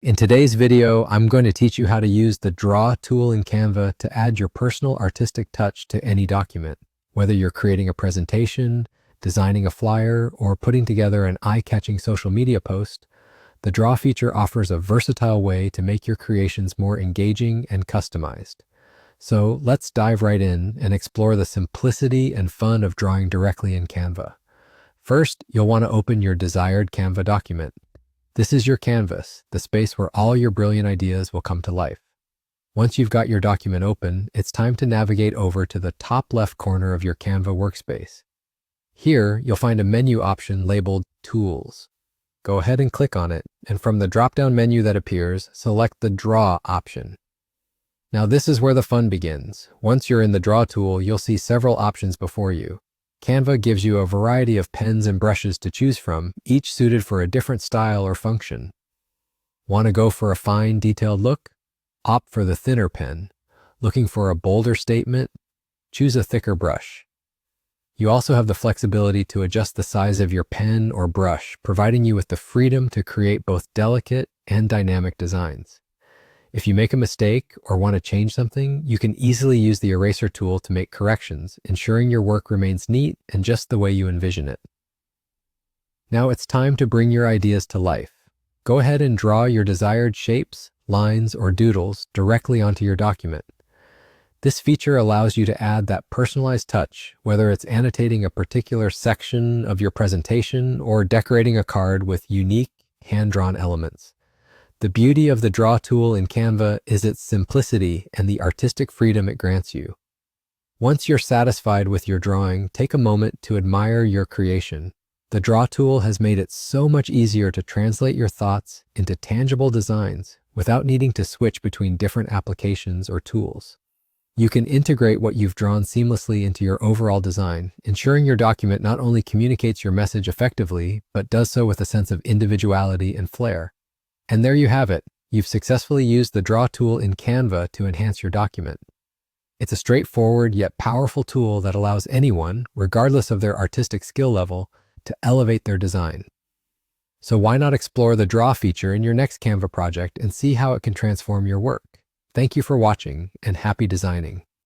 In today's video, I'm going to teach you how to use the Draw tool in Canva to add your personal artistic touch to any document. Whether you're creating a presentation, designing a flyer, or putting together an eye-catching social media post, the Draw feature offers a versatile way to make your creations more engaging and customized. So let's dive right in and explore the simplicity and fun of drawing directly in Canva. First, you'll want to open your desired Canva document. This is your canvas, the space where all your brilliant ideas will come to life. Once you've got your document open, it's time to navigate over to the top left corner of your Canva workspace. Here, you'll find a menu option labeled Tools. Go ahead and click on it, and from the drop-down menu that appears, select the Draw option. Now this is where the fun begins. Once you're in the Draw tool, you'll see several options before you. Canva gives you a variety of pens and brushes to choose from, each suited for a different style or function. Want to go for a fine, detailed look? Opt for the thinner pen. Looking for a bolder statement? Choose a thicker brush. You also have the flexibility to adjust the size of your pen or brush, providing you with the freedom to create both delicate and dynamic designs. If you make a mistake or want to change something, you can easily use the eraser tool to make corrections, ensuring your work remains neat and just the way you envision it. Now it's time to bring your ideas to life. Go ahead and draw your desired shapes, lines, or doodles directly onto your document. This feature allows you to add that personalized touch, whether it's annotating a particular section of your presentation or decorating a card with unique, hand-drawn elements. The beauty of the Draw tool in Canva is its simplicity and the artistic freedom it grants you. Once you're satisfied with your drawing, take a moment to admire your creation. The Draw tool has made it so much easier to translate your thoughts into tangible designs without needing to switch between different applications or tools. You can integrate what you've drawn seamlessly into your overall design, ensuring your document not only communicates your message effectively, but does so with a sense of individuality and flair. And there you have it. You've successfully used the Draw tool in Canva to enhance your document. It's a straightforward yet powerful tool that allows anyone, regardless of their artistic skill level, to elevate their design. So why not explore the Draw feature in your next Canva project and see how it can transform your work? Thank you for watching, and happy designing.